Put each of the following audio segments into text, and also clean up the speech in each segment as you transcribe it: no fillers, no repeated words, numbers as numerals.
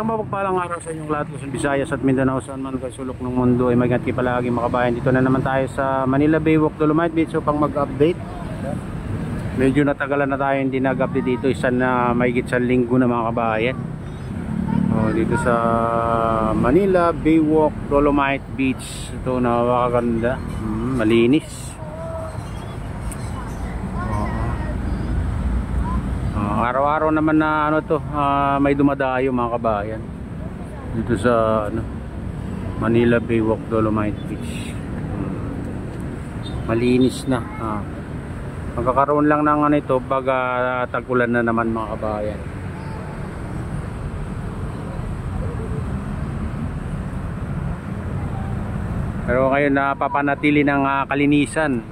Isang mapagpalang araw sa inyong lahat, Luzon, Visayas at Mindanao, saan man kayo sulok ng mundo ay mag-ingat kayo palagi mga kabayan. Dito na naman tayo sa Manila Baywalk Dolomite Beach upang mag-update. Medyo natagalan na tayo hindi nag-update dito, isa na mahigit sa linggo na mga kabayan. Dito sa Manila Baywalk Dolomite Beach, ito napakaganda, malinis. Araw-araw naman na may dumadayo mga kabayan dito sa Manila Baywalk Dolomite Beach. Malinis na. Magkakaroon lang ng ito pag tag-ulan na naman mga kabayan. Pero ngayon napapanatili ng kalinisan.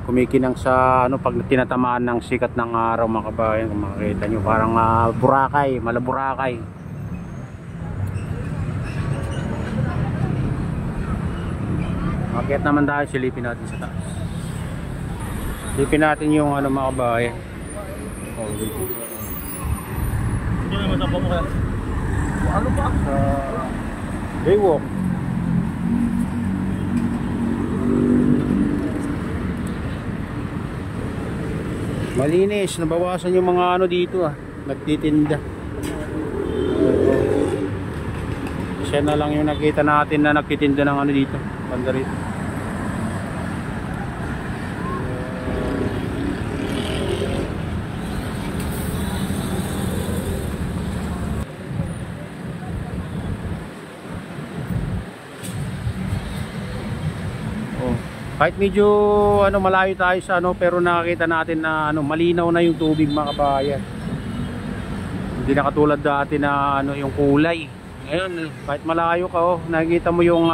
Kumikinang sa pag tinatamaan ng sikat ng araw mga kabayan. Kung makikita nyo parang Boracay, Malaboracay. Akit naman tayo, silipin natin sa taas. Silipin natin yung mga kabayan. Hindi naman sa mo kaya. Ano ba? Baywalk. Malinis, nabawasan yung mga dito nagtitinda. Siya na lang yung nakita natin na nagtitinda ng dito, banda rito. Kahit medyo malayo tayo sa pero nakakita natin na malinaw na yung tubig mga kabayan. Hindi na katulad dati na yung kulay. Ngayon kahit malayo ka nakikita mo yung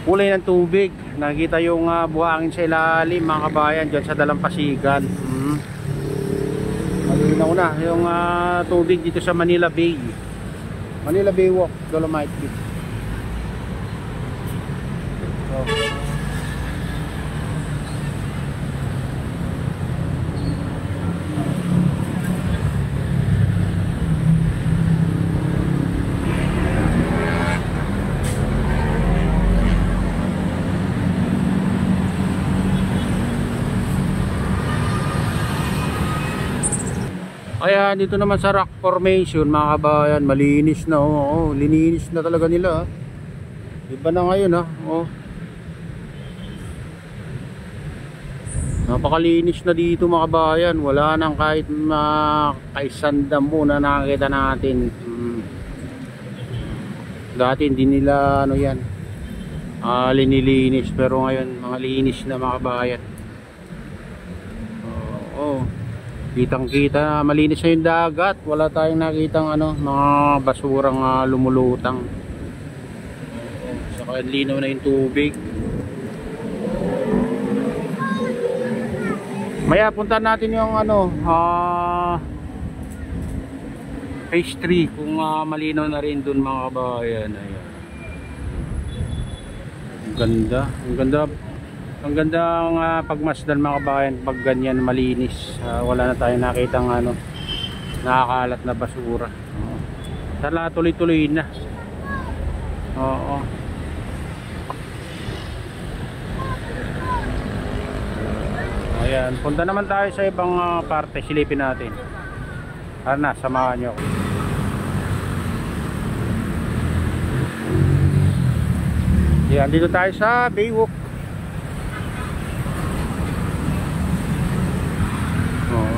kulay ng tubig. Nakikita yung buhangin sa ilalim mga kabayan diyan sa dalampasigan. Malinaw na yung tubig dito sa Manila Bay. Manila Baywalk Dolomite Beach. Kaya dito naman sa rock formation mga kabayan, malinis na lininis na talaga nila. Iba na ngayon napakalinis na dito mga kabayan. Wala nang kahit kaisandam na nakakita natin. Dati hindi nila yan linilinis, pero ngayon mga linis na mga kabayan. Kitang kita, malinis na yung dagat. Wala tayong nakitang mga basurang lumulutang. Saka linaw na yung tubig. Maya punta natin yung phase 3 kung malinaw na rin dun mga kabayan. Ayan. Ang ganda ang pagmasdan mga kabayan pag ganyan malinis. Wala na tayong nakitang nakakalat na basura. Sana tuloy-tuloy na. Ayan, punta naman tayo sa ibang parte, silipin natin. Samahan nyo ako. Ayan, dito tayo sa Baywalk.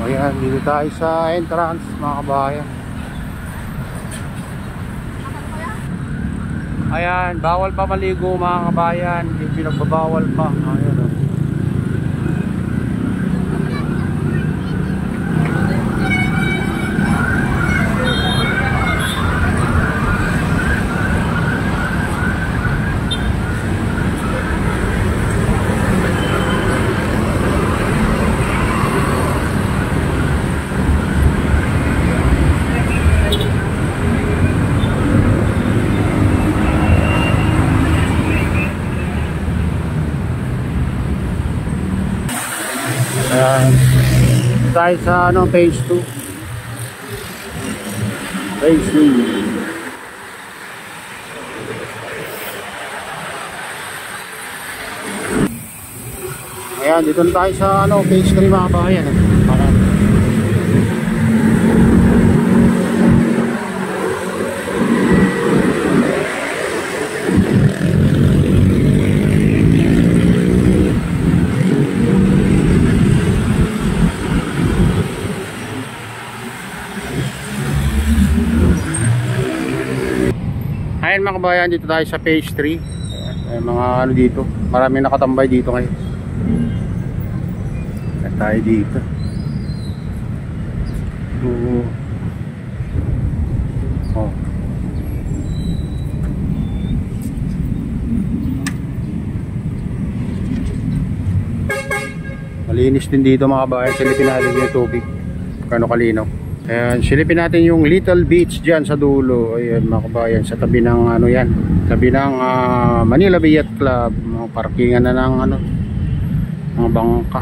Ayan, dito tayo sa entrance mga kabayan. Ayan, bawal pa maligo mga kabayan. Hindi pinagbabawal pa. Ayan. Ayan. Tayo sa page 2. Phase 3. Ayan, dito na tayo sa phase 3 mga kabayan. Ayan mga kabayan, dito tayo sa phase 3. Ayan, mga dito, maraming nakatambay dito ngayon. Ayan tayo dito. Oh. Malinis din dito mga kabayan. Silipin natin yung tubig kano kalinaw. Ayan, silipin natin yung Little Beach dyan sa dulo. Ayan mga kabayan, sa tabi ng yan, tabi ng Manila Bay Yacht Club. Mga parkingan na ng mga bangka.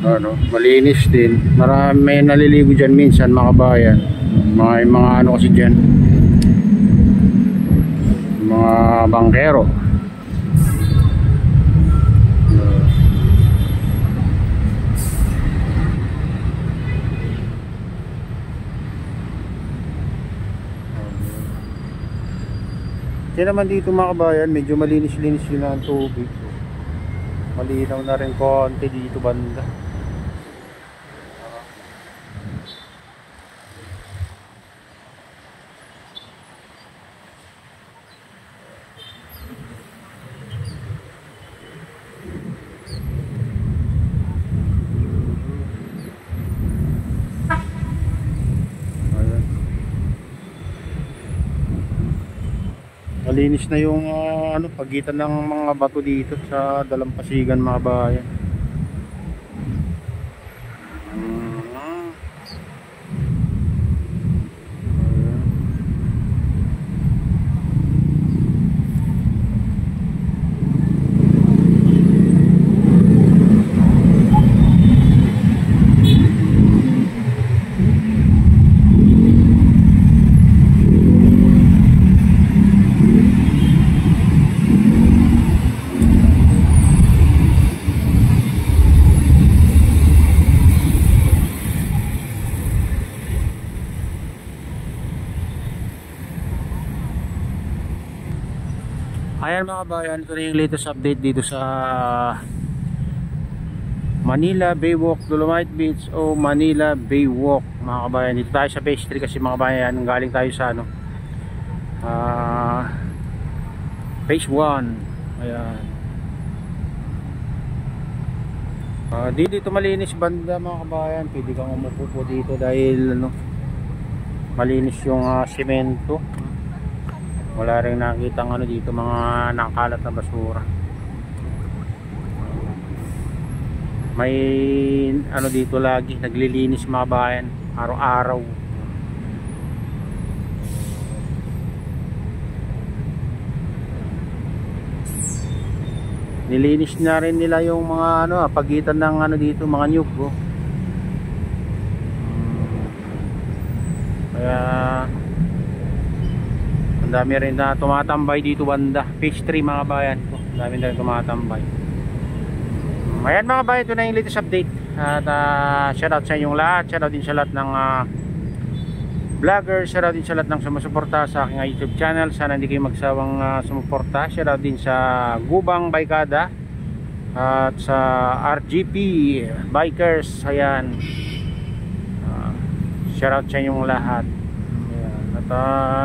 Ayan. Malinis din. Marami naliligo dyan minsan mga kabayan. Mga kasi dyan, mga bangkero. Kaya naman dito mga kabayan, medyo malinis-linis yun ang tubig. Malinaw na rin konti dito banda. Malinis na yung pagitan ng mga bato dito sa dalampasigan mga bayan. Ayan mga kabayan, ito na yung latest update dito sa Manila Baywalk Dolomite Beach o Manila Baywalk mga kabayan. Dito tayo sa phase 3 kasi mga kabayan, galing tayo sa phase 1. Ayan. Dito malinis banda mga kabayan. Pwede kang umupo po dito dahil malinis yung semento. Wala rin nakitang dito mga nakakalat na basura. May dito lagi naglilinis mga bayan araw-araw. Nilinis na rin nila yung mga pagitan ng dito mga nyug. Kaya ang dami rin na tumatambay dito banda. Phase 3 mga bayan ko. Ang dami na rin tumatambay. Ayan mga bayan, ito na yung latest update. At shoutout sa inyong lahat. Shoutout din sa lahat ng vloggers. Shoutout din sa lahat ng sumusuporta sa aking YouTube channel. Sana hindi kayo magsawang sumuporta. Shoutout din sa Gubang Baykada at sa RGP Bikers. Ayan. Shoutout sa inyong lahat.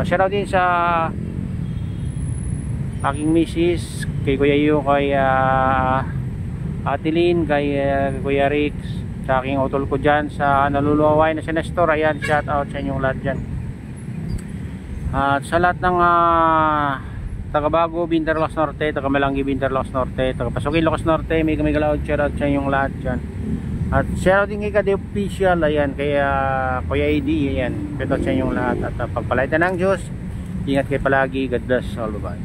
Shoutout din sa aking misis, kay Kuya Yu, kay Ate Lynn, kay Kuya Rix, sa aking utol ko dyan sa naluluway na si Nestor. Ayan, shoutout sa inyong lahat dyan. At sa lahat ng taga Bago, Binterlox Norte, taga Malanggi, Binterlox Norte, taga Pasukin, Locos Norte, may Galaud, shoutout sa inyong lahat dyan. At shoutout din kay Kade Official, ayan, kay Kuya AD, ayan, shoutout sa inyong lahat. At pagpalaitan ng Diyos, ingat kayo palagi, God bless all, bye.